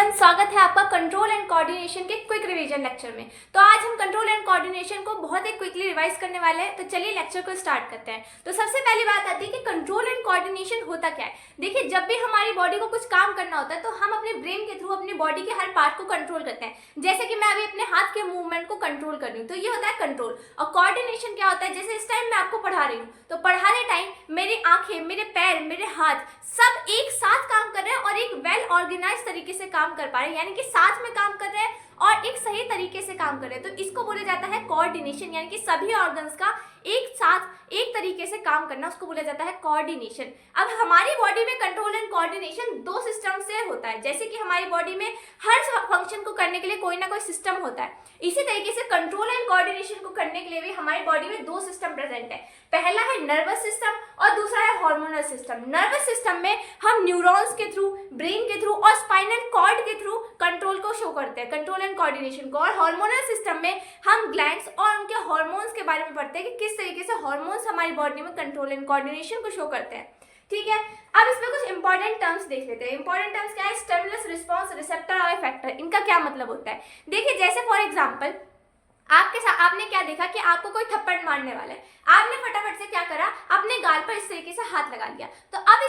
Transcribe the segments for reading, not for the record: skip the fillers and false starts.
Everyone, स्वागत है आपका कंट्रोल एंड कोऑर्डिनेशन के क्विक रिवीजन लेक्चर में। तो आज हम कंट्रोल एंड कोऑर्डिनेशन को बहुत ही क्विकली रिवाइज करने वाले हैं। तो चलिए लेक्चर को स्टार्ट करते हैं। तो सबसे पहली बात आती है कि कंट्रोल एंड कोऑर्डिनेशन होता क्या है। देखिए, जब भी हमारी बॉडी को कुछ काम करना होता है तो हम अपने ब्रेन के थ्रू अपनी बॉडी के हर पार्ट को कंट्रोल करते हैं। जैसे कि मैं अभी अपने हाथ के मूवमेंट को कंट्रोल कर रही हूँ, तो ये होता है कंट्रोल। और कोऑर्डिनेशन क्या होता है, जैसे इस टाइम मैं आपको पढ़ा रही हूँ तो पढ़ाने टाइम मेरी आंखें, मेरे पैर, मेरे हाथ सब एक साथ काम कर रहे हैं और एक वेल ऑर्गेनाइज तरीके से काम कर पा रहे हैं, यानी कि साथ में काम कर रहे हैं और एक सही तरीके से काम कर रहे हैं। तो इसको बोला जाता है कोऑर्डिनेशन, यानी कि सभी ऑर्गन्स का एक साथ एक तरीके से काम करना, उसको बोला जाता है कोऑर्डिनेशन। अब हमारी बॉडी में कंट्रोल एंड कोऑर्डिनेशन दो सिस्टम से होता है। जैसे कि हमारी बॉडी में हर फंक्शन को करने के लिए कोई ना कोई सिस्टम होता है, इसी तरीके से कंट्रोल एंड कोऑर्डिनेशन को करने के लिए भी हमारी बॉडी में दो सिस्टम प्रेजेंट है। पहला है नर्वस सिस्टम और दूसरा है हार्मोनल सिस्टम। नर्वस सिस्टम में हम न्यूरॉन्स के थ्रू, ब्रेन के थ्रू और स्पाइनल कॉर्ड के थ्रू कंट्रोल को शो करते हैं, कंट्रोल एंड कोऑर्डिनेशन को। और हार्मोनल सिस्टम में हम ग्लैंड्स और उनके हार्मोन्स के बारे में पढ़ते हैं कि किस तरीके से हार्मोन्स हमारी बॉडी में कंट्रोल एंड कोऑर्डिनेशन को शो करते हैं। ठीक है, अब इसमें कुछ इंपॉर्टेंट टर्म्स देख लेते हैं। इंपॉर्टेंट टर्म्स क्या है? स्टिमुलस, रिस्पॉन्स, रिसेप्टर और इफेक्टर। इनका क्या मतलब होता है? देखिए, जैसे फॉर एग्जांपल आपके साथ आपने क्या देखा कि आपको कोई थप्पड़ मारने वाला है, आपने फटाफट से क्या करा, अपने गाल पर इस तरीके से हाथ लगा लिया। तो अब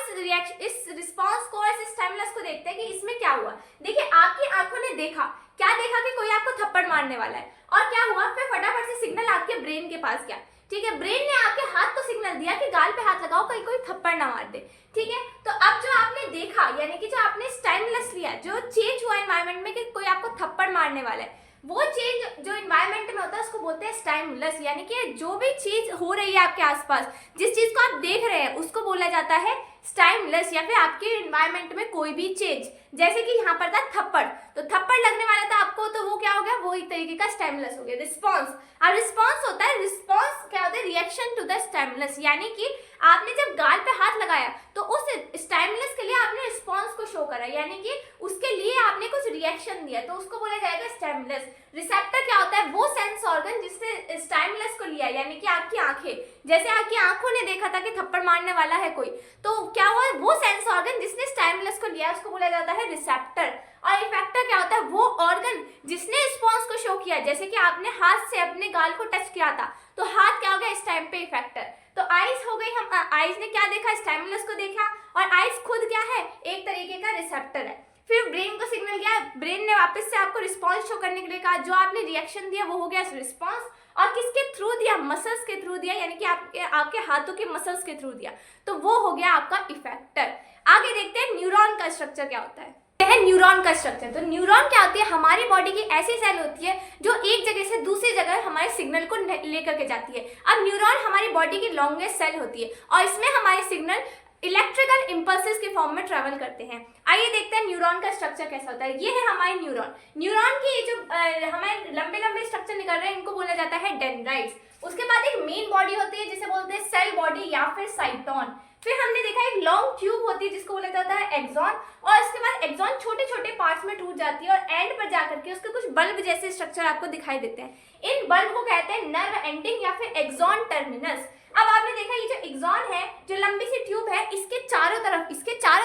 इस रिस्पांस को, इस स्टिमुलस को देखते हैं कि इसमें क्या हुआ। देखिए, आपकी आंखों ने देखा, क्या देखा कि कोई आपको थप्पड़ मारने वाला है, और क्या हुआ, फिर फटाफट से सिग्नल आपके ब्रेन के पास गया। ठीक है, ब्रेन ने आपके हाथ को सिग्नल दिया कि गाल पे हाथ लगाओ, कहीं कोई थप्पड़ ना मार दे। ठीक है, तो अब जो आपने देखा, यानी कि जो आपने स्टिमुलस लिया, जो चेंज हुआ एनवायरनमेंट में कि कोई आपको थप्पड़ मारने वाला है, वो चेंज जो एनवायरनमेंट में होता है उसको बोलते हैं स्टिमुलस। यानी कि जो भी चीज हो रही है आपके आसपास, जिस चीज को आप देख रहे हैं, उसको बोला जाता है स्टिमुलस। या फिर आपके एनवायरनमेंट में कोई भी चेंज, जैसे कि यहाँ पर था थप्पड़, तो थप्पड़ लगने वाला था आपको, तो वो क्या हो गया, वो एक तरीके का स्टिमुलस हो गया। रिस्पॉन्स, अब रिस्पॉन्स होता है, रिस्पॉन्स क्या होता है, रिएक्शन टू द स्टिमुलस। यानी कि आपने जब गाल पे हाथ लगाया तो उस स्टिमुलस के लिए आपने रिस्पॉन्स को शो करा, यानी कि उसके लिए आपने कुछ रिएक्शन दिया, तो उसको बोला जाएगा स्टिमुलस। रिसेप्टर क्या होता है? वो सेंस ऑर्गन जिसने स्टिमुलस को लिया, यानी कि आपकी आंखें, जैसे आपकी आंखों ने देखा था कि थप्पड़ मारने वाला है कोई, तो क्या हुआ, वो सेंस ऑर्गन जिसने स्टिमुलस को लिया उसको बोला जाता है रिसेप्टर। और इफेक्टर क्या होता है? वो ऑर्गन जिसने रिस्पॉन्स को शो किया, जैसे कि आपने हाथ से अपने गाल को टच किया था, तो हाथ क्या हो गया इस टाइम पे, इफेक्टर। तो आइज हो गई, हम आइज ने क्या देखा, स्टिमुलस को देखा, और आइज खुद क्या है, एक तरीके का रिसेप्टर है। फिर ब्रेन को सिग्नल गया, ब्रेन ने वापस से आपको रिस्पॉन्स शो करने के लिए कहा, जो आपने रिएक्शन दिया वो हो गया रिस्पॉन्स। और किसके थ्रू दिया? मसल्स के थ्रू दिया, यानी कि आपके हाथों के मसल्स के थ्रू दिया, तो वो हो गया आपका इफेक्टर। आगे देखते हैं न्यूरॉन का स्ट्रक्चर क्या होता है। न्यूरॉन का स्ट्रक्चर, तो न्यूरॉन क्या होती है, हमारी बॉडी की ऐसी सेल होती है जो एक जगह से दूसरी जगह हमारे सिग्नल को लेकर के जाती है। अब न्यूरॉन हमारी बॉडी की लॉन्गेस्ट सेल होती है और इसमें हमारे सिग्नल इलेक्ट्रिकल इंपल्सेस के फॉर्म में ट्रेवल करते हैं। आइए देखते हैं न्यूरॉन का स्ट्रक्चर कैसा होता है। ये है हमारे न्यूरॉन। न्यूरॉन की जो हमारे लंबे लंबे स्ट्रक्चर निकल रहे हैं, इनको बोला जाता है डेंड्राइट्स। उसके बाद एक मेन बॉडी होती है जिसे बोलते हैं सेल बॉडी या फिर साइटोन। फिर हमने देखा एक लॉन्ग ट्यूब होती है जिसको बोला जाता है एक्सॉन, और इसके बाद एक्सॉन छोटे छोटे पार्ट्स में टूट जाती है और एंड पर जाकर के उसके कुछ बल्ब जैसे स्ट्रक्चर आपको दिखाई देते हैं। इन बल्ब को कहते हैं नर्व एंडिंग या फिर एक्सॉन टर्मिनस। अब आपने देखा ये जो एक्सॉन है, जो लंबी सी ट्यूब है, इसके चारों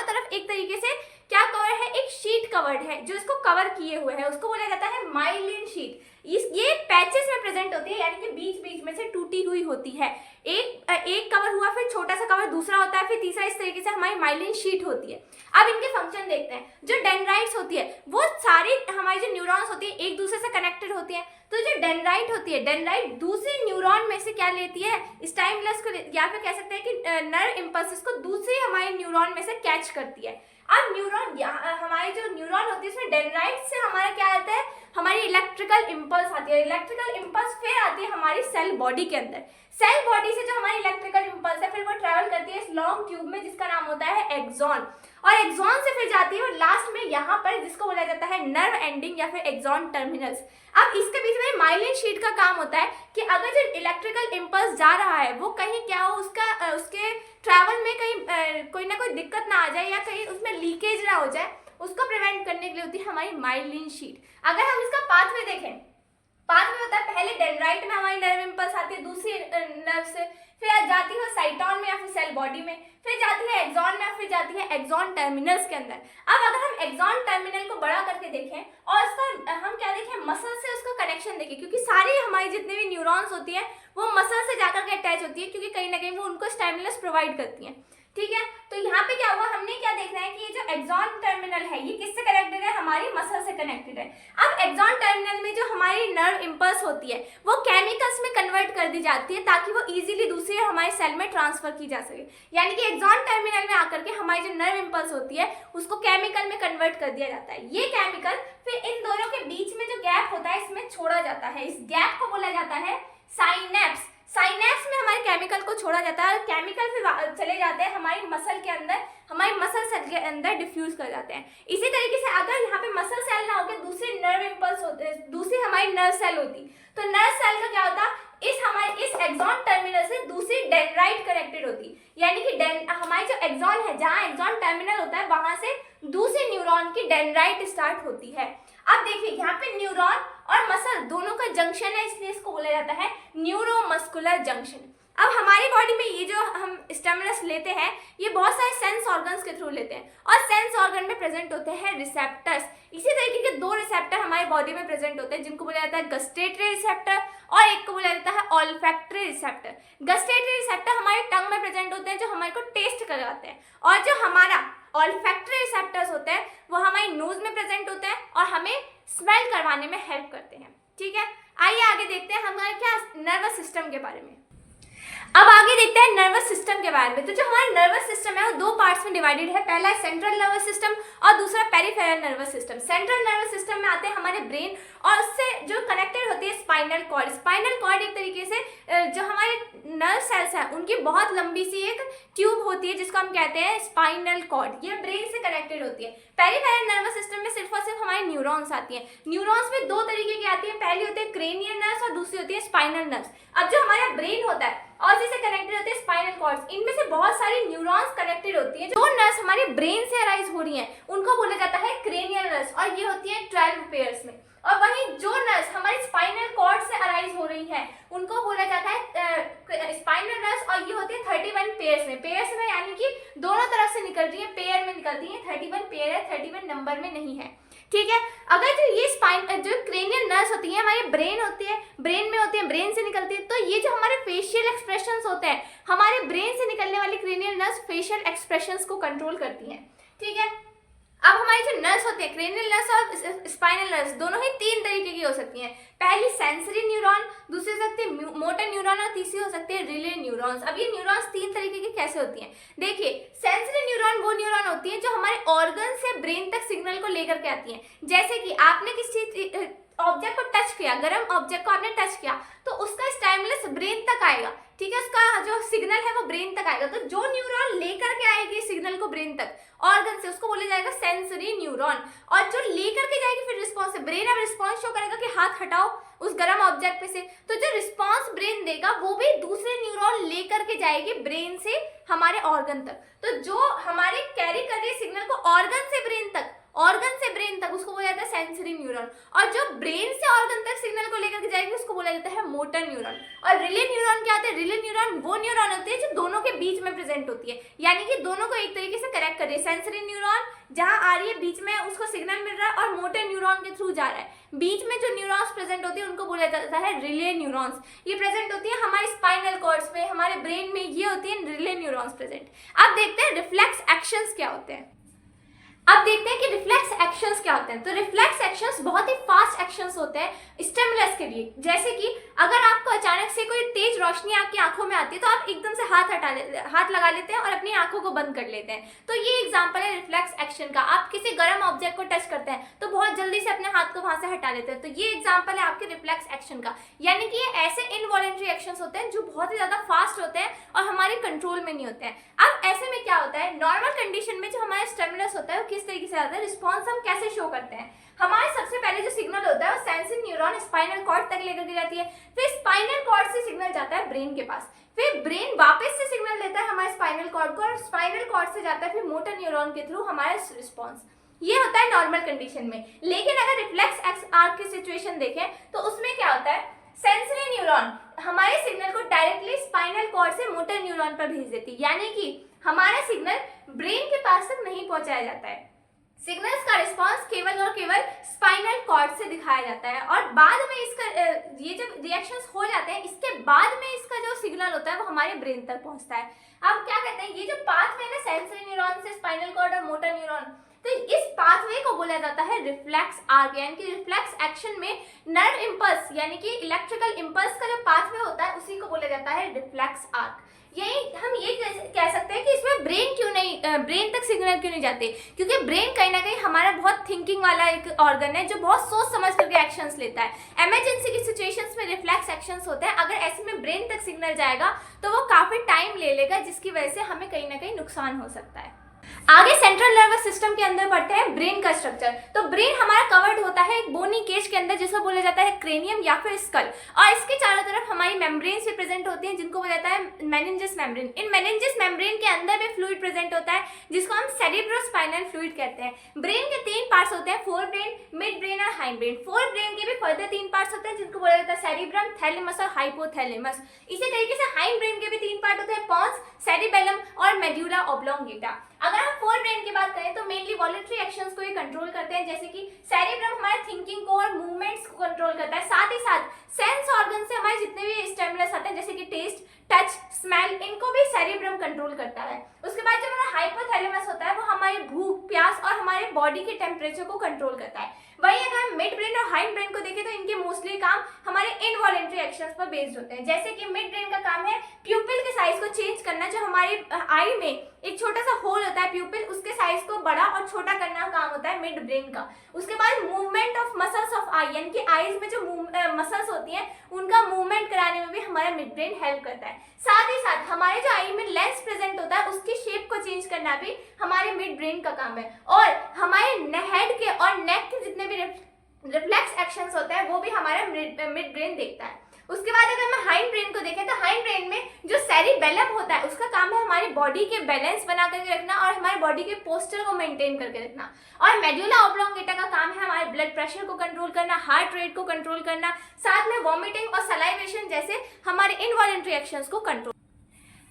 तरफ एक तरीके से क्या कवर है, एक शीट कवर्ड है जो इसको कवर किए हुए है, उसको बोला जाता है माइलिन शीट। ये पैचेस में प्रेजेंट होती है, यानी कि बीच बीच में से टूटी हुई होती है। एक कवर हुआ, फिर छोटा सा कवर दूसरा होता है, फिर तीसरा, इस तरीके से हमारी माइलिन शीट होती है। अब इनके फंक्शन देखते हैं। जो डेंड्राइट्स होती है वो सारी हमारी जो न्यूरॉन्स होती है एक दूसरे से कनेक्टेड होती है। तो जो डेंड्राइट होती है, डेंड्राइट दूसरी न्यूरॉन में से क्या लेती है, स्टिमुलस को, या फिर कह सकते हैं कि नर्व इंपल्सेस को दूसरी हमारे न्यूरॉन में से कैच करती है। अब न्यूरॉन, हमारी जो न्यूरॉन होती है इसमें डेंड्राइट से हमारा क्या आता है, हमारी इलेक्ट्रिकल इंपल्स आती है। इलेक्ट्रिकल इंपल्स फिर आती है हमारी सेल बॉडी के अंदर। सेल बॉडी से जो हमारी इलेक्ट्रिकल इंपल्स है, फिर वो ट्रेवल करती है इस लॉन्ग ट्यूब में जिसका नाम होता है एक्सॉन, और एक्सॉन से फिर जाती है और लास्ट में यहाँ पर जिसको बोला जाता है नर्व एंडिंग या फिर एक्सॉन टर्मिनल्स। अब इसके बीच में माइलिन शीट का काम होता है कि अगर जो इलेक्ट्रिकल इंपल्स जा रहा है वो कहीं क्या हो, उसके ट्रैवल में कहीं कोई ना कोई दिक्कत ना आ जाए या कहीं उसमें लीकेज ना हो जाए, उसको प्रिवेंट करने के लिए होती है हमारी माइलिन शीट। अगर हम इसका पाथवे देखें पाथ में होता है, पहले डेंड्राइट में हमारी नर्व इम्पल्स आती है दूसरी नर्व से, फिर जाती है साइटोन में या फिर सेल बॉडी में, फिर जाती है एक्सॉन में, फिर जाती है एक्सॉन टर्मिनल्स के अंदर। अब अगर हम एक्सॉन टर्मिनल को बड़ा करके देखें और उसका हम क्या देखें, मसल से उसका कनेक्शन देखें, क्योंकि सारी हमारी जितनी भी न्यूरॉन्स होती है वो मसल से जाकर के अटैच होती है, क्योंकि कहीं ना कहीं वो उनको स्टिमुलस प्रोवाइड करती हैं। ठीक है, तो यहाँ पे क्या हुआ, हमने क्या देखना है कि ये जो एक्सॉन टर्मिनल है ये किससे कनेक्टेड है, हमारी मसल से कनेक्टेड है। अब एक्सॉन टर्मिनल में जो हमारी नर्व इम्पल्स होती है वो केमिकल्स में कन्वर्ट कर दी जाती है ताकि वो इजीली दूसरे हमारे सेल में ट्रांसफर की जा सके। यानी कि एक्सॉन टर्मिनल में आकर के हमारी जो नर्व इम्पल्स होती है उसको केमिकल में कन्वर्ट कर दिया जाता है। ये केमिकल फिर इन दोनों के बीच में जो गैप होता है इसमें छोड़ा जाता है, इस गैप को बोला जाता है साइनेप्स। साइनेप्स में हमारे केमिकल को छोड़ा जाता है और केमिकल फिर चले जाते हैं हमारी मसल के अंदर, हमारी मसल सेल के अंदर डिफ्यूज कर जाते हैं। इसी तरीके से अगर यहाँ पे मसल सेल ना होकर दूसरी नर्व इम्पल्स होते, दूसरी हमारी नर्व सेल होती, तो नर्व सेल का क्या होता, इस एक्सॉन टर्मिनल से दूसरी डेंड्राइट कनेक्टेड होती। यानी कि हमारी जो एक्सॉन है, जहाँ एक्सॉन टर्मिनल होता है वहां से दूसरे न्यूरॉन की डेंड्राइट स्टार्ट होती है। अब देखिए यहाँ पे न्यूरॉन और मसल दोनों का जंक्शन है, इसलिए इसको बोला जाता है न्यूरोमस्कुलर जंक्शन। अब हमारी बॉडी में ये जो हम स्टिमुलस लेते हैं ये बहुत सारे सेंस ऑर्गन्स के थ्रू लेते हैं और सेंस ऑर्गन में प्रेजेंट होते हैं रिसेप्टर्स। इसी तरीके के दो रिसेप्टर हमारी बॉडी में प्रेजेंट होते हैं जिनको बोला जाता है गस्टेटरी रिसेप्टर और एक को बोला जाता है ऑल्फैक्टरी रिसेप्टर। गस्टेटरी रिसेप्टर हमारे टंग में प्रेजेंट होते हैं जो हमारे को टेस्ट करवाते हैं, और जो हमारा ऑल्फैक्टरी रिसेप्टर्स होते हैं वो हमारी नोज में प्रेजेंट होते हैं और हमें स्मेल करवाने में हेल्प करते हैं। ठीक है, आइए आगे देखते हैं हमारे क्या नर्वस सिस्टम के बारे में। अब आगे देखते हैं नर्वस सिस्टम के बारे में। तो जो हमारा नर्वस सिस्टम है वो दो पार्ट्स में डिवाइडेड है, पहला है सेंट्रल नर्वस सिस्टम और दूसरा peripheral nervous system. Central nervous system में आते हैं हमारे ब्रेन और उससे जो कनेक्टेड होती है स्पाइनल कॉर्ड। स्पाइनल कॉर्ड एक तरीके से जो हमारे नर्व सेल्स हैं उनकी बहुत लंबी सी एक ट्यूब होती है जिसको हम कहते हैं स्पाइनल कॉर्ड, ये ब्रेन से कनेक्टेड होती है। पेरिफेरल नर्वस सिस्टम में सिर्फ और सिर्फ हमारे न्यूरॉन्स आती हैं। न्यूरॉन्स में दो तरीके की आती है, पहली होती है क्रेनियल नर्व्स और दूसरी होती है स्पाइनल नर्व्स। अब जो हमारा ब्रेन होता है और जिससे कनेक्टेड होते हैं स्पाइनल कॉर्ड्स, इनमें से बहुत सारी न्यूरॉन्स कनेक्टेड होती हैं। जो नर्व्स हमारे ब्रेन से अराइज हो रही हैं उनको बोला जाता है क्रेनियल नर्व्स और ये होती है 12 पेयर्स में। और वहीं जो नर्व्स हमारी स्पाइनल कॉर्ड से अराइज हो रही है उनको बोला जाता है स्पाइनल नर्व्स और ये होती है 31 पेयर्स में। पेयर्स में यानी कि दोनों तरफ से निकल रही है, पेयर में निकलती है, 31 पेयर है, 31 नंबर में नहीं है। ठीक है, अगर जो ये जो क्रेनियल नर्व्स होती है हमारे ब्रेन होती है, ब्रेन में होती है, ब्रेन से निकलती है, तो ये जो हमारे फेशियल एक्सप्रेशंस होते हैं हमारे ब्रेन से निकलने वाली क्रेनियल नर्व्स फेशियल एक्सप्रेशंस को कंट्रोल करती हैं। ठीक है, अब हमारी जो नर्व्स होते हैं क्रेनियल नर्व्स और स्पाइनल नर्व्स दोनों ही तीन तरीके की हो सकती हैं। पहली सेंसरी न्यूरॉन, दूसरी हो सकती है मोटर न्यूरॉन और तीसरी हो सकती है रिले न्यूरॉन्स। अब ये न्यूरॉन्स तीन तरीके की कैसे होती हैं, देखिए सेंसरी न्यूरॉन वो न्यूरॉन होती है जो हमारे ऑर्गन से ब्रेन तक सिग्नल को लेकर के आती हैं। जैसे कि आपने किसी ऑब्जेक्ट को टच किया, गर्म ऑब्जेक्ट को आपने टच किया तो उसका स्टिमुलस ब्रेन तक आएगा। ठीक है, उसका जो सिग्नल है वो ब्रेन तक आएगा। तो जो न्यूरॉन लेकर के आएगी सिग्नल को ब्रेन तक ऑर्गन से उसको बोला जाएगा सेंसरी न्यूरॉन, और जो लेकर के जाएगी फिर रिस्पॉन्स, ब्रेन अब रिस्पॉन्स शो करेगा कि हाथ हटाओ उस गर्म ऑब्जेक्ट पे से, तो जो रिस्पॉन्स ब्रेन देगा वो भी दूसरे न्यूरॉन लेकर के जाएगी ब्रेन से हमारे ऑर्गन तक। तो जो हमारे कैरी कर रही है सिग्नल को ऑर्गन से ब्रेन तक, ऑर्गन से ब्रेन तक, उसको बोला जाता है सेंसरी न्यूरॉन, और जो ब्रेन से ऑर्गन तक सिग्नल को लेकर के जाएगी उसको बोला जाता है मोटर न्यूरॉन। और रिले न्यूरॉन क्या होते हैं, रिले न्यूरॉन वो न्यूरॉन होती है जो दोनों के बीच में प्रेजेंट होती है, यानी कि दोनों को एक तरीके से कनेक्ट कर रही है। सेंसरी न्यूरॉन जहां आ रही है बीच में उसको सिग्नल मिल रहा है और मोटर न्यूरॉन के थ्रू जा रहा है, बीच में जो न्यूरॉन्स प्रेजेंट होती है उनको बोला जाता है रिले न्यूरॉन्स। ये प्रेजेंट होती है हमारे स्पाइनल कॉर्ड्स में, हमारे ब्रेन में, ये होती है रिले न्यूरॉन्स प्रेजेंट। अब देखते हैं रिफ्लेक्स एक्शंस क्या होते हैं। अब देखते हैं कि रिफ्लेक्स एक्शंस क्या होते हैं। तो रिफ्लेक्स एक्शंस बहुत ही फास्ट एक्शंस होते हैं स्टिमुलस के लिए। जैसे कि अगर आपको अचानक से कोई तेज रोशनी आपकी आंखों में आती है तो आप एकदम से हाथ लगा लेते हैं और अपनी आंखों को बंद कर लेते हैं। तो ये एग्जांपल है रिफ्लेक्स एक्शन का। आप किसी गर्म ऑब्जेक्ट को टच करते हैं तो बहुत जल्दी से अपने हाथ को वहां से हटा लेते हैं, तो ये एग्जाम्पल है आपके रिफ्लेक्स एक्शन का। यानी कि ये ऐसे इनवॉलेंट्री एक्शंस होते हैं जो बहुत ही ज्यादा फास्ट होते हैं और हमारे कंट्रोल में नहीं होते हैं। अब ऐसे में क्या होता है, नॉर्मल कंडीशन में जो हमारा स्टिमुलस होता है वो किस तरीके से आता है, रिस्पॉन्स हम कैसे शो करते हैं। हमारे सबसे पहले जो सिग्नल होता है वो सेंसरी न्यूरॉन स्पाइनल कॉर्ड तक लेकर के जाती है, फिर स्पाइनल कॉर्ड से सिग्नल जाता है ब्रेन के पास, फिर ब्रेन वापस से सिग्नल देता है हमारे स्पाइनल कॉर्ड को और स्पाइनल कॉर्ड से जाता है फिर मोटर न्यूरॉन के थ्रू हमारा रिस्पॉन्स। ये होता है नॉर्मल कंडीशन में। लेकिन अगर रिफ्लेक्स आर्क की सिचुएशन देखें तो उसमें क्या होता है, सेंसरी न्यूरॉन हमारे सिग्नल को डायरेक्टली स्पाइनल कॉर्ड से मोटर न्यूरॉन पर भेज देती है, यानी कि हमारा सिग्नल ब्रेन के पास तक नहीं पहुंचाया जाता है। सिग्नल्स का रिस्पांस केवल और केवल स्पाइनल कॉर्ड से दिखाया जाता है और बाद में इसका ये जब रिएक्शंस हो जाते हैं इसके बाद में इसका जो सिग्नल होता है वो हमारे ब्रेन तक पहुंचता है। अब क्या कहते हैं, ये जो पाथवे है ना सेंसरी न्यूरॉन से स्पाइनल कॉर्ड और मोटर न्यूरॉन, तो इस पाथवे को बोला जाता है रिफ्लेक्स आर्क, यानी कि रिफ्लेक्स एक्शन में नर्व इंपल्स यानी कि इलेक्ट्रिकल इंपल्स का जो पाथवे होता है उसी को बोला जाता है रिफ्लेक्स आर्क। यही हम ये कह सकते हैं कि इसमें ब्रेन तक सिग्नल क्यों नहीं जाते, क्योंकि ब्रेन कहीं ना कहीं हमारा बहुत थिंकिंग वाला एक ऑर्गन है जो बहुत सोच समझ करके एक्शंस लेता है। इमरजेंसी की सिचुएशंस में रिफ्लेक्स एक्शंस होते हैं, अगर ऐसे में ब्रेन तक सिग्नल जाएगा तो वो काफी टाइम ले लेगा, जिसकी वजह से हमें कहीं ना कहीं नुकसान हो सकता है। आगे सेंट्रल नर्वस सिस्टम के अंदर पढ़ते हैं ब्रेन का स्ट्रक्चर। तो ब्रेन हमारा कवर्ड होता है एक बोनी केज के अंदर जिसको बोला जाता है क्रेनियम या फिर स्कल, और इसके चारों तरफ हमारी मेम्ब्रेन्स भी प्रेजेंट होती हैं जिनको बोला जाता है मेनिंजस मेम्ब्रेन। इन मेनिंजस मेम्ब्रेन के अंदर भी फ्लूइड प्रेजेंट होता है जिसको हम सेरेब्रोस्पाइनल फ्लूइड कहते हैं। ब्रेन के 3 पार्ट्स होते हैं, फोर ब्रेन, मिड ब्रेन और हाइंड ब्रेन। फोर ब्रेन के भी फर्दर 3 पार्ट्स होते हैं जिनको बोला जाता है सेरिब्रम, थैलेमस और हाइपोथैलेमस। इसी तरीके से हाइंड ब्रेन के भी 3 पार्ट होते हैं, पॉन्स, सेरिबेलम और मेड्यूला ऑब्लोंगेटा। अगर हम फोर ब्रेन की बात करें तो मेनली वॉलेंटरी एक्शंस को ये कंट्रोल करते हैं, जैसे कि सेरिब्रम हमारे थिंकिंग को और मूवमेंट्स को कंट्रोल करता है, साथ ही साथ सेंस ऑर्गन से हमारे जितने भी स्टिमुलस आते हैं जैसे कि टेस्ट, टच, स्मेल, इनको भी सेरिब्रम कंट्रोल करता है। उसके बाद जो हमारा हाइपोथैलेमस होता है वो हमारी भूख, प्यास और हमारे बॉडी के टेम्परेचर को कंट्रोल करता है। वही अगर हम मिड ब्रेन और हाइंड ब्रेन को देखें तो इनके मोस्टली काम हमारे इनवॉलेंटरी एक्शंस पर बेस्ड होते हैं, जैसे कि मिड ब्रेन का काम है प्यूपिल के साइज को चेंज करना, जो हमारी आई में एक छोटा सा होल होता है प्यूपिल, उसके साइज को बड़ा और छोटा करने का काम होता है मिड ब्रेन का। उसके बाद मूवमेंट ऑफ मसल्स ऑफ आई, यानी कि आईज में जो मसल्स होती हैं उनका मूवमेंट कराने में भी हमारा मिड ब्रेन हेल्प करता है। साथ ही साथ हमारे जो आई में लेंस प्रेजेंट होता है उसकी शेप को चेंज करना भी हमारे मिड ब्रेन का काम है। और हमारे हेड के और नेक के जितने भी रिफ्लेक्स एक्शंस होते हैं वो भी हमारा मिड ब्रेन देखता है। उसके बाद अगर हम हाइंड ब्रेन को देखें तो हाइंड ब्रेन में जो सेरिबेलम होता है उसका काम है हमारी बॉडी के बैलेंस बना करके रखना और हमारे बॉडी के पोस्चर को मेंटेन करके रखना। और मेडुला ऑब्लोंगेटा का काम है हमारे ब्लड प्रेशर को कंट्रोल करना, हार्ट रेट को कंट्रोल करना, साथ में वॉमिटिंग और सलाइवेशन जैसे हमारे इनवॉलेंटरी एक्शंस को कंट्रोल।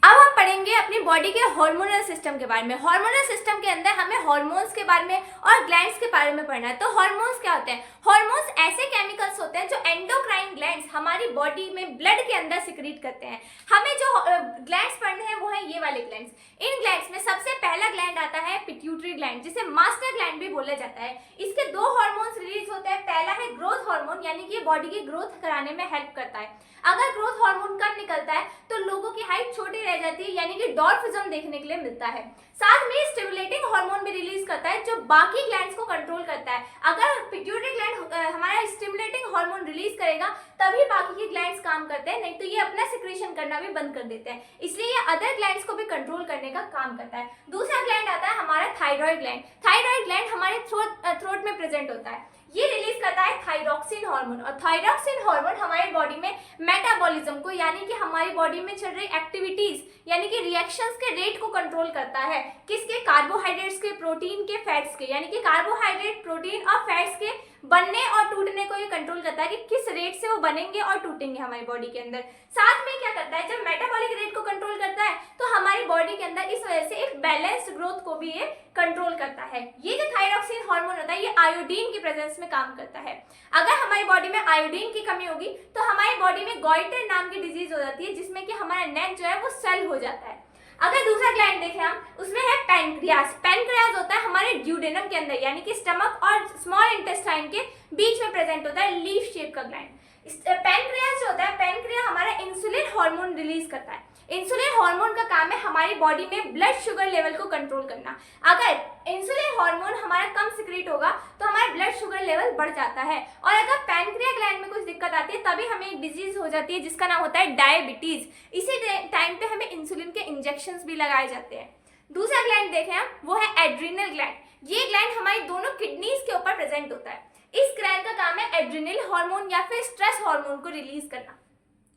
अब हम पढ़ेंगे अपनी बॉडी के हार्मोनल सिस्टम के बारे में। हार्मोनल सिस्टम के अंदर हमें हार्मोन्स के बारे में और ग्लैंड्स के बारे में पढ़ना है। तो हार्मोन्स क्या होते हैं? हार्मोन्स ऐसे केमिकल्स होते हैं जो एंडोक्राइन ग्लैंड्स हमारी बॉडी में ब्लड के अंदर सिक्रीट करते हैं। हमें जो ग्लैंड्स पढ़ने हैं वो है ये वाले ग्लैंड्स। इन ग्लैंड्स में सबसे पहला ग्लैंड आता है पिट्यूटरी ग्लैंड, जिसे मास्टर ग्लैंड भी बोला जाता है। इसके 2 हार्मोन्स रिलीज होते हैं। पहला है ग्रोथ हार्मोन, यानी कि बॉडी की ग्रोथ कराने में हेल्प करता है। अगर ग्रोथ हार्मोन कम निकलता है तो लोगों की हाइट छोटी रह जाती है, यानी कि डॉर्फिज्म देखने के लिए मिलता है। साथ में स्टिमुलेटिंग हार्मोन भी रिलीज करता है जो बाकी ग्लैंड्स को कंट्रोल करता है। अगर पिट्यूटरी ग्लैंड हमारा स्टिमुलेटिंग हार्मोन रिलीज करेगा तभी बाकी के ग्लैंड्स काम करते हैं, नहीं तो ये अपना सिक्रीशन करना भी बंद कर देते हैं। इसलिए ये अदर ग्लैंड्स को भी कंट्रोल करने का काम करता है। दूसरा ग्लैंड आता है हमारा थायराइड ग्लैंड। थायराइड ग्लैंड हमारे थ्रोट में प्रेजेंट होता है। ये रिलीज करता है थायरॉक्सिन हार्मोन, और थायरॉक्सिन हार्मोन हमारी बॉडी में मेटाबॉलिज्म को, यानी कि हमारी बॉडी में चल रही एक्टिविटीज यानी कि रिएक्शंस के रेट को कंट्रोल करता है। किसके? कार्बोहाइड्रेट्स के, प्रोटीन के, फैट्स के, यानी कि कार्बोहाइड्रेट, प्रोटीन और फैट्स के बनने और टूटने को ये कंट्रोल करता है कि किस रेट से वो बनेंगे और टूटेंगे हमारी बॉडी के अंदर। साथ में क्या करता है, जब मेटाबॉलिक रेट को कंट्रोल करता है तो हमारी बॉडी के अंदर इस वजह से एक बैलेंस्ड ग्रोथ को भी ये कंट्रोल करता है। ये जो थायरॉक्सिन हार्मोन होता है ये आयोडीन की प्रेजेंस में काम करता है। अगर हमारी बॉडी में आयोडीन की कमी होगी तो हमारी बॉडी में गॉइटर नाम की डिजीज हो जाती है, जिसमें कि हमारा नेक जो है वो स्वेल हो जाता है। अगर दूसरा ग्लैंड देखें हम, उसमें है पैनक्रियास। पैनक्रियास होता है हमारे ड्यूडेनम के अंदर, यानी कि स्टमक और स्मॉल इंटेस्टाइन के बीच में प्रेजेंट होता है लीफ शेप का ग्लैंड। पैनक्रियास जो होता है, पैनक्रिया हमारा इंसुलिन हार्मोन रिलीज करता है। इंसुलिन हार्मोन का काम है हमारी बॉडी में ब्लड शुगर लेवल को कंट्रोल करना। अगर इंसुलिन हार्मोन हमारा कम सिक्रीट होगा तो हमारा ब्लड शुगर लेवल बढ़ जाता है, और अगर पैनक्रिया ग्लैंड में कुछ दिक्कत आती है तभी हमें एक डिजीज हो जाती है जिसका नाम होता है डायबिटीज। इसी टाइम पे हमें इंसुलिन के इंजेक्शंस भी लगाए जाते हैं। दूसरा ग्लैंड देखें हम, वो है एड्रिनल ग्लैंड। ये ग्लैंड हमारी दोनों किडनीज के ऊपर प्रेजेंट होता है। इस ग्लैंड का काम है एड्रिनल हार्मोन या फिर स्ट्रेस हार्मोन को रिलीज करना।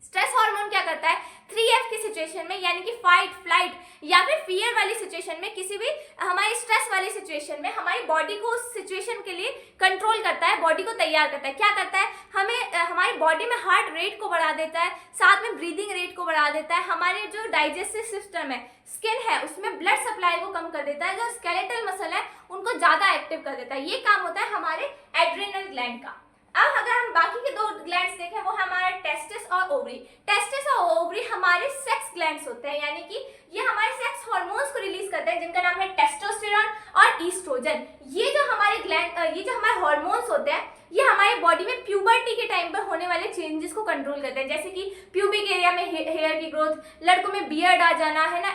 स्ट्रेस हार्मोन क्या करता है, 3F की सिचुएशन में यानी कि फाइट, फ्लाइट या फिर फियर वाली सिचुएशन में, किसी भी हमारी स्ट्रेस वाली सिचुएशन में हमारी बॉडी को उस सिचुएशन के लिए कंट्रोल करता है, बॉडी को तैयार करता है। क्या करता है, हमें हमारी बॉडी में हार्ट रेट को बढ़ा देता है, साथ में ब्रीदिंग रेट को बढ़ा देता है, हमारे जो डाइजेस्टिव सिस्टम है, स्किन है, उसमें ब्लड सप्लाई को कम कर देता है, जो स्केलेटल मसल है उनको ज्यादा एक्टिव कर देता है। ये काम होता है हमारे एड्रेनल ग्लैंड का। अब अगर हम बाकी के 2 ग्लैंड्स देखें, वो हमारे टेस्टिस और ओवरी। टेस्टिस और ओवरी हमारे सेक्स ग्लैंड्स होते हैं, यानी कि ये हमारे सेक्स हार्मोन्स को रिलीज करते हैं, जिनका नाम है टेस्टोस्टेरोन और ईस्ट्रोजन। ये जो हमारे हार्मोन्स होते हैं, ये हमारे बॉडी में प्यूबर्टी के टाइम पर होने वाले चेंजेस को कंट्रोल करते हैं, जैसे कि प्यूबिक एरिया में हेयर की ग्रोथ, लड़कों में बियर्ड आ जाना है ना,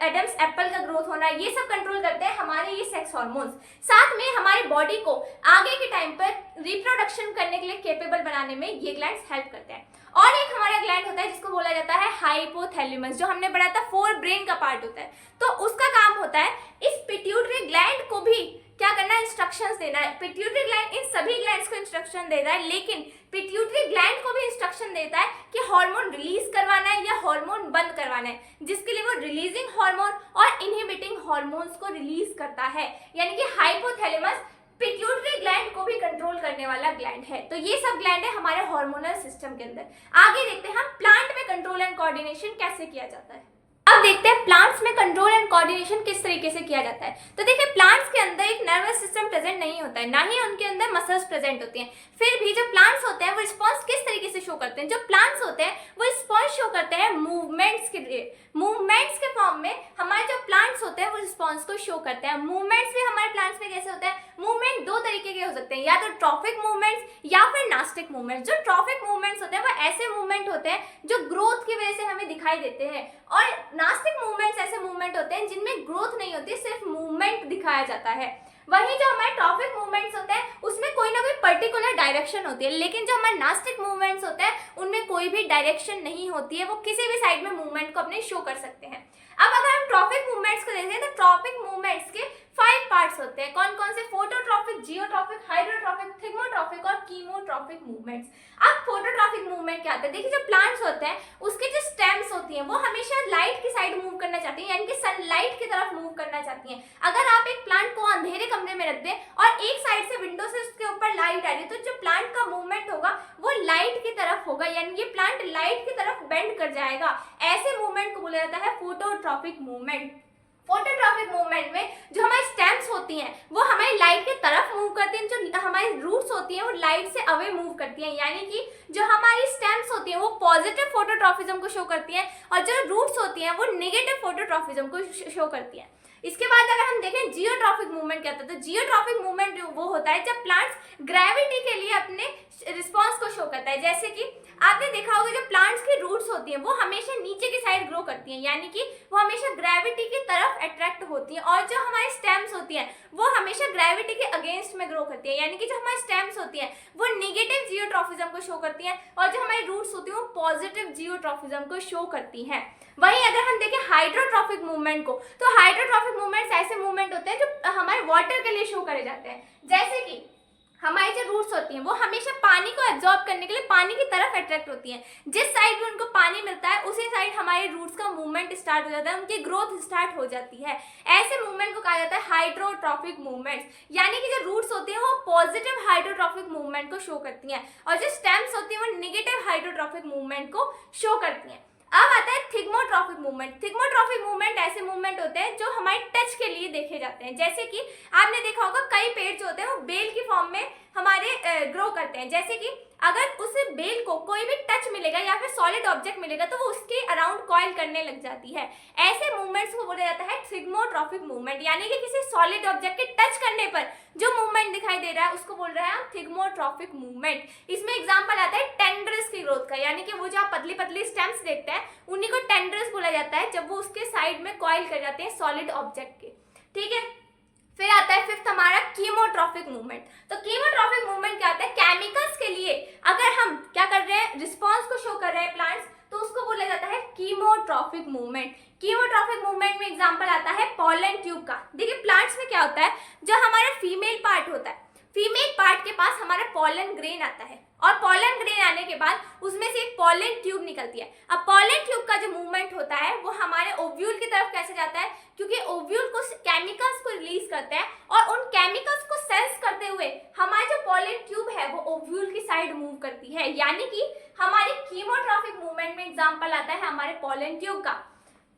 एडम्स एप्पल का ग्रोथ होना, ये सब कंट्रोल करते हैं हमारे ये सेक्स हार्मोन्स। साथ में हमारी बॉडी को आगे के टाइम पर रिप्रोडक्शन करने के लिए केपेबल बनाने में ये ग्लैंड्स हेल्प करते हैं। और एक हमारा ग्लैंड होता है जिसको बोला जाता है हाइपोथैलेमस, जो हमने पढ़ा था 4 ब्रेन का पार्ट होता है। तो उसका काम होता है इस पिट्यूटरी ग्लैंड को भी क्या करना है, इंस्ट्रक्शंस देना है। पिट्यूटरी ग्लैंड इन सभी ग्लैंड्स को इंस्ट्रक्शन दे रहा है, लेकिन पिट्यूटरी ग्लैंड को भी इंस्ट्रक्शन देता है कि हार्मोन रिलीज करवाना है या हार्मोन बंद करवाना है, जिसके लिए वो रिलीजिंग हार्मोन और इनहिबिटिंग हार्मोन्स को रिलीज करता है। यानी कि हाइपोथैलेमस पिट्यूटरी ग्लैंड को भी कंट्रोल करने वाला ग्लैंड है। तो ये सब ग्लैंड है हमारे हार्मोनल सिस्टम के अंदर। आगे देखते हैं हम प्लांट में कंट्रोल एंड कोऑर्डिनेशन कैसे किया जाता है। अब देखते हैं प्लांट्स में कंट्रोल एंड कोऑर्डिनेशन किस तरीके से किया जाता है। तो देखिए, प्लांट्स के अंदर एक नर्वस सिस्टम प्रेजेंट नहीं होता है, ना ही उनके अंदर मसल्स प्रेजेंट होती हैं। फिर भी जो प्लांट्स होते हैं वो रिस्पॉन्स किस तरीके से शो करते हैं, जो प्लांट्स होते हैं वो रिस्पॉन्स शो करते हैं मूवमेंट्स के लिए। मूवमेंट्स के फॉर्म में हमारे जो प्लांट्स होते हैं वो रिस्पॉन्स को शो करते हैं। मूवमेंट्स भी हमारे प्लांट्स में कैसे होते हैं, मूवमेंट 2 तरीके के हो सकते हैं, या तो ट्रॉफिक मूवमेंट्स या फिर नास्टिक मूवमेंट्स। जो ट्रॉफिक मूवमेंट्स होते हैं वो ऐसे मूवमेंट होते हैं जो ग्रोथ की वजह से हमें दिखाई देते हैं, और नास्टिक मूवमेंट्स ऐसे मूवमेंट होते हैं जिनमें ग्रोथ नहीं होती, सिर्फ मूवमेंट दिखाया जाता है। वहीं जो हमारे ट्रॉफिक मूवमेंट्स होते हैं उसमें कोई ना कोई पर्टिकुलर डायरेक्शन होती है, लेकिन जो हमारे नास्टिक मूवमेंट्स होते हैं उनमें कोई भी डायरेक्शन नहीं होती है, वो किसी भी साइड में मूवमेंट को अपने शो कर सकते हैं। अब अगर हम ट्रॉफिक मूवमेंट्स को देखें तो ट्रॉफिक मूवमेंट्स के 5 पार्ट्स होते हैं। कौन कौन से, फोटोट्रॉफिक, जियोट्रॉफिक, हाइड्रोट्रॉफिक, थिग्मोट्रॉफिक और कीमोट्रॉफिक मूवमेंट्स। अब फोटोट्रॉफिक मूवमेंट क्या होता है, देखिए जो प्लांट्स होते हैं उसके जो स्टेम्स होती हैं वो हमेशा लाइट की साइड मूव करना चाहती हैं, यानी कि सनलाइट की तरफ मूव करना चाहती हैं। अगर आप एक प्लांट को अंधेरे कमरे में रख दें और एक साइड से विंडो से उसके ऊपर लाइट आ रही है, तो जो प्लांट का मूवमेंट होगा वो लाइट की तरफ होगा, यानी ये प्लांट लाइट की तरफ बेंड कर जाएगा। ऐसे मूवमेंट को बोला जाता है फोटोट्रॉफिक मूवमेंट। फोटोट्रॉफिक मूवमेंट में जो हमारी स्टेम्स होती हैं वो हमारी लाइट की तरफ मूव करती हैं, जो हमारी रूट्स होती हैं वो लाइट से अवे मूव करती हैं, यानी कि जो हमारी स्टेम्स होती हैं वो पॉजिटिव फोटोट्रॉफिज्म को शो करती हैं और जो रूट्स होती हैं वो नेगेटिव फोटोट्रॉफिज्म को शो करती हैं। इसके बाद अगर हम देखें जियोट्रॉफिक मूवमेंट क्या होता है, तो जियोट्रॉफिक मूवमेंट वो होता है जब प्लांट्स ग्रेविटी के लिए अपने रिस्पॉन्स को शो करता है। जैसे कि आपने देखा होगा जो प्लांट्स की रूट्स होती हैं वो हमेशा नीचे की साइड ग्रो करती हैं, यानी कि वो हमेशा ग्रेविटी की तरफ अट्रैक्ट होती हैं, और जो हमारी स्टेम्स होती हैं वो हमेशा ग्रेविटी के अगेंस्ट में ग्रो करती है, यानी कि जो हमारी स्टेम्स होती हैं वो नेगेटिव जियोट्रॉफिज्म को शो करती हैं और जो हमारी रूट्स होती हैं वो पॉजिटिव जियोट्रॉफिज्म को शो करती हैं। वहीं अगर हम देखें हाइड्रोट्रॉफिक मूवमेंट को, तो हाइड्रोट्रॉफिक मूवमेंट्स ऐसे मूवमेंट होते हैं जो हमारे वाटर के लिए शो करे जाते हैं। जैसे कि हमारी जो रूट्स होती हैं वो हमेशा पानी को एब्जॉर्ब करने के लिए पानी की तरफ अट्रैक्ट होती हैं। जिस साइड में उनको पानी मिलता है उसी साइड हमारे रूट्स का मूवमेंट स्टार्ट हो जाता है, उनकी ग्रोथ स्टार्ट हो जाती है। ऐसे मूवमेंट को कहा जाता है हाइड्रोट्रॉफिक मूवमेंट्स, यानी कि जो रूट्स होती हैं वो पॉजिटिव हाइड्रोट्रॉफिक मूवमेंट को शो करती हैं और जो स्टेम्स होती हैं वो नेगेटिव हाइड्रोट्रॉफिक मूवमेंट को शो करती हैं। अब आता है थिग्मोट्रॉफिक मूवमेंट। थिग्मोट्रॉफिक मूवमेंट ऐसे मूवमेंट होते हैं जो हमारे टच के लिए देखे जाते हैं। जैसे कि आपने देखा होगा कई पेड़ जो होते हैं वो बेल की फॉर्म में हमारे ग्रो करते हैं। जैसे कि अगर उस बेल को कोई भी टच मिलेगा या फिर सॉलिड ऑब्जेक्ट मिलेगा तो वो उसके अराउंड कॉइल करने लग जाती है। ऐसे मूवमेंट्स को बोला जाता है थिग्मोट्रॉफिक मूवमेंट, यानी कि किसी सॉलिड ऑब्जेक्ट के टच करने पर जो मूवमेंट दिखाई दे रहा है उसको बोल रहे हैं हम थिग्मोट्रॉफिक मूवमेंट। इसमें एग्जांपल आता है टेंड्रिस की ग्रोथ का, यानी कि वो जो आप पतली पतली स्टेम्स देखते हैं उन्हीं को टेंड्रिस बोला जाता है जब वो उसके साइड में कॉइल कर जाते हैं सॉलिड ऑब्जेक्ट के। ठीक है, फिर आता है फिफ्थ हमारा कीमोट्रॉफिक मूवमेंट। तो कीमोट्रॉफिक मूवमेंट क्या होता है, केमिकल्स के लिए अगर हम क्या कर रहे हैं, रिस्पॉन्स को शो कर रहे हैं प्लांट्स, तो उसको बोला जाता है कीमोट्रॉफिक मूवमेंट। कीमोट्रॉफिक मूवमेंट में एग्जांपल आता है पॉलन ट्यूब का। देखिए प्लांट्स में क्या होता है, जो हमारा फीमेल पार्ट होता है, फीमेल पार्ट के पास हमारा पॉलन ग्रेन आता है और पॉलन ग्रेन आने के बाद उसमें से एक पॉलन ट्यूब निकलती है। अब पॉलन ट्यूब का जो मूवमेंट होता है वो हमारे ओव्यूल की तरफ कैसे जाता है, क्योंकि ओव्यूल कुछ केमिकल्स को रिलीज करते हैं और उन केमिकल्स को सेंस करते हुए हमारा जो पॉलन ट्यूब है वो ओव्यूल की साइड मूव करती है। यानी कि हमारे कीमोट्रॉफिक मूवमेंट में एग्जांपल आता है हमारे पॉलन ट्यूब का।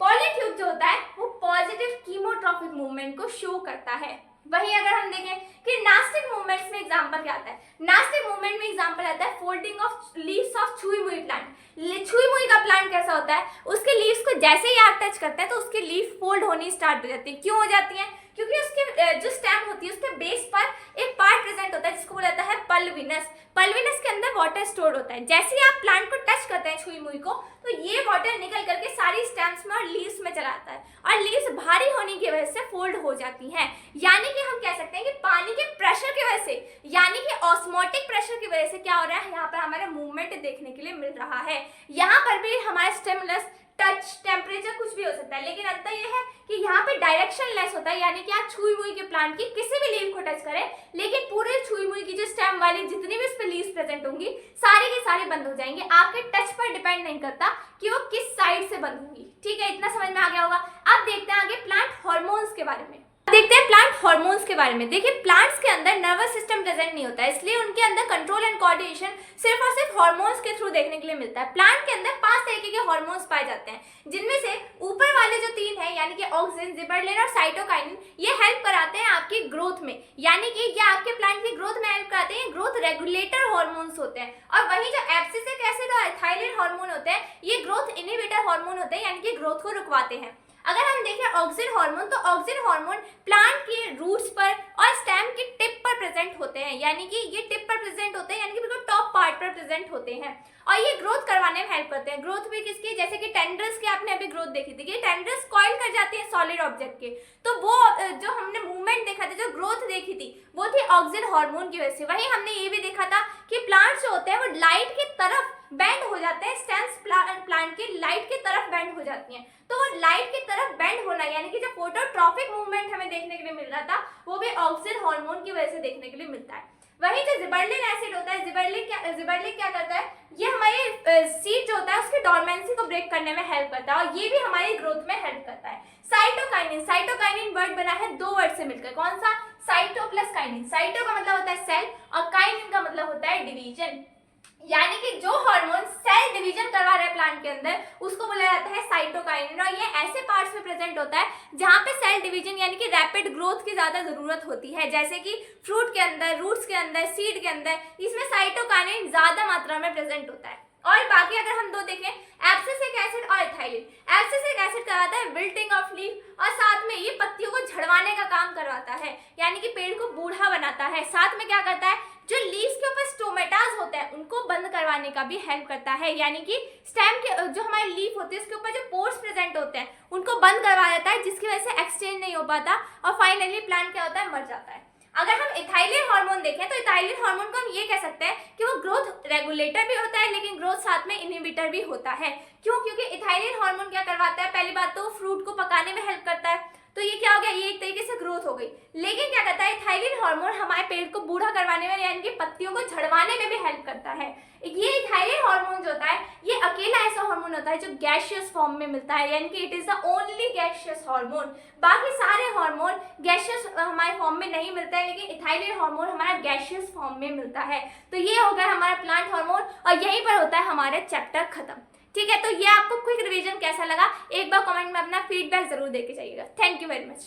पॉलन ट्यूब जो होता है वो पॉजिटिव कीमोट्रॉफिक मूवमेंट को शो करता है। वहीं अगर हम देखें कि नास्टिक मूवमेंट्स में एग्जांपल क्या आता है, नास्टिक मूवमेंट में एग्जांपल आता है फोल्डिंग ऑफ लीव्स ऑफ छुई मुई प्लांट। छुई मुई का प्लांट कैसा होता है, उसके लीव्स को जैसे ही आप टच करते हैं तो उसके लीफ फोल्ड होनी स्टार्ट हो जाती है। क्यों हो जाती है, क्योंकि उसके जो स्टेम होती है उसके बेस पर एक पार्ट प्रेजेंट होता है जिसको बोला जाता है पल्विनस। पल्विनस के अंदर वाटर स्टोर होता है। जैसे ही आप प्लांट को टच करते हैं छुई मुई को तो ये वाटर निकल करके सारी स्टेम्स में और लीव्स में चला आता है और लीव्स भारी होने की वजह से फोल्ड हो जाती हैं। यानी कि हम कह सकते हैं कि पानी के प्रेशर की वजह से, यानी कि ऑस्मोटिक प्रेशर की वजह से क्या हो रहा है, यहाँ पर हमारा मूवमेंट देखने के लिए मिल रहा है। यहाँ पर भी हमारा स्टिमुलस, टच, टेम्परेचर कुछ भी हो सकता है, लेकिन अंतर यह है कि यहाँ पे डायरेक्शन लेस होता है। यानी कि आप छुई मुई के प्लांट की किसी भी लीव को टच करें लेकिन पूरे छुई मुई की जो स्टेम वाली जितनी भी उस पर लीव्स प्रेजेंट होंगी सारी की सारी बंद हो जाएंगे। आपके टच पर डिपेंड नहीं करता कि वो किस साइड से बंद होंगी। ठीक है, इतना समझ में आ गया होगा। अब देखते हैं आगे प्लांट हार्मोन्स के बारे में। देखते हैं प्लांट हार्मोन्स के बारे में। देखिए प्लांट्स के अंदर नर्वस सिस्टम प्रेजेंट नहीं होता है, इसलिए उनके अंदर कंट्रोल एंड कोऑर्डिनेशन सिर्फ और सिर्फ हार्मोन्स के थ्रू देखने के लिए मिलता है। प्लांट के अंदर 5 तरीके के हार्मोन्स पाए जाते हैं, जिनमें से ऊपर वाले जो 3 हैं यानी कि ऑक्सिन, जिबरलिन और साइटोकाइनिन, ये हेल्प कराते हैं आपकी ग्रोथ में। यानी कि ये आपके प्लांट की ग्रोथ में हेल्प कराते हैं, ग्रोथ रेगुलेटर हार्मोन्स होते हैं। और वहीं जो एब्सिसिक एसिड और एथाइलिन हार्मोन होते हैं ये ग्रोथ इनहिबिटर हार्मोन होते हैं, यानी कि ग्रोथ को रुकवाते हैं। अगर हम देखें ऑक्सिन हार्मोन, तो ऑक्सिन हार्मोन प्लांट के रूट्स पर और स्टेम की टिप पर प्रेजेंट होते हैं। यानी कि ये टिप पर प्रेजेंट होते हैं, यानी कि बिल्कुल टॉप पार्ट पर प्रेजेंट होते हैं और ये ग्रोथ करवाने में हेल्प करते हैं। ग्रोथ भी किसकी, जैसे कि टेंड्रल्स की आपने अभी ग्रोथ देखी थी कि टेंड्रल्स कॉइल कर जाती है सॉलिड ऑब्जेक्ट के, तो वो जो हमने मूवमेंट देखा था, जो ग्रोथ देखी थी वो थी ऑक्सिन हार्मोन की वजह से। वहीं हमने ये भी देखा था कि प्लांट्स जो होते हैं वो लाइट की तरफ बेंड हो जाते हैं, स्टेम्स प्लांट के लाइट की तरफ बेंड हो जाती हैं। तो वो लाइट की तरफ बेंड होना यानी कि जो फोटोट्रॉपिक मूवमेंट हमें देखने के लिए मिल रहा था वो भी ऑक्सिन हार्मोन की वजह से देखने के लिए मिलता है। वहीं जो जिबरलिन एसिड होता है, जिबरलिन क्या करता है, ये हमारे सीड जो होता है उसकी डोरमेंसी को ब्रेक करने में हेल्प करता है और ये भी हमारी ग्रोथ में हेल्प करता है। साइटोकाइनिन, साइटोकाइनिन वर्ड बना है 2 वर्ड से मिलकर, कौन सा, साइटो प्लस काइनिन। साइटो का मतलब होता है सेल और काइनिन का मतलब होता है डिवीजन। यानी कि जो हार्मोन सेल डिवीजन करवा रहा है प्लांट के अंदर उसको बोला जाता है साइटोकाइनिन। और ये ऐसे पार्ट्स में प्रेजेंट होता है जहां पे सेल डिवीजन यानी कि रैपिड ग्रोथ की ज्यादा जरूरत होती है, जैसे कि फ्रूट के अंदर, रूट्स के अंदर, सीड के अंदर, इसमें साइटोकाइनिन ज्यादा मात्रा में प्रेजेंट होता है। और बाकी अगर हम 2 देखें, एब्सिसिक एसिड और एथाइलिन। एब्सिसिक एसिड करवाता है विल्टिंग ऑफ लीफ और साथ में ये पत्तियों को झड़वाने का काम करवाता है, यानी कि पेड़ को बूढ़ा बनाता है। साथ में क्या करता है, जो लीव्स के ऊपर स्टोमेटास होते हैं उनको बंद करवाने का भी हेल्प करता है। यानी कि स्टेम के जो हमारी लीफ होती है उसके ऊपर जो पोर्स प्रेजेंट होते हैं उनको बंद करवा देता है, जिसकी वजह से एक्सचेंज नहीं हो पाता और फाइनली प्लांट क्या होता है, मर जाता है। अगर हम इथाइलिन हार्मोन देखें तो इथाइलिन हार्मोन को हम ये कह सकते हैं कि वो ग्रोथ रेगुलेटर भी होता है लेकिन ग्रोथ साथ में इनहिबिटर भी होता है। क्यों, क्योंकि इथाइलिन हार्मोन क्या करवाता है, पहली बात तो फ्रूट को पकाने में हेल्प करता है, तो ये क्या हो गया, ये एक तरीके से ग्रोथ हो गई। लेकिन क्या करता है, इथाइलिन हार्मोन हमारे पेड़ को बूढ़ा करवाने में यानी कि पत्तियों को झड़वाने में भी हेल्प करता है। ये इथाइलिन हार्मोन जो होता है ये अकेला ऐसा हार्मोन होता है जो गैसियस फॉर्म में मिलता है, यानी कि it is the only gaseous hormone. बाकी सारे हार्मोन गैसियस हमारे फॉर्म में नहीं मिलता है, लेकिन इथाइलिन हार्मोन हमारा गैसियस फॉर्म में मिलता है। तो ये हो गया हमारा प्लांट हार्मोन और यहीं पर होता है हमारा चैप्टर खत्म। ठीक है, तो ये आपको क्विक रिवीजन कैसा लगा एक बार कमेंट में अपना फीडबैक जरूर देके जाइएगा। Thank you very much.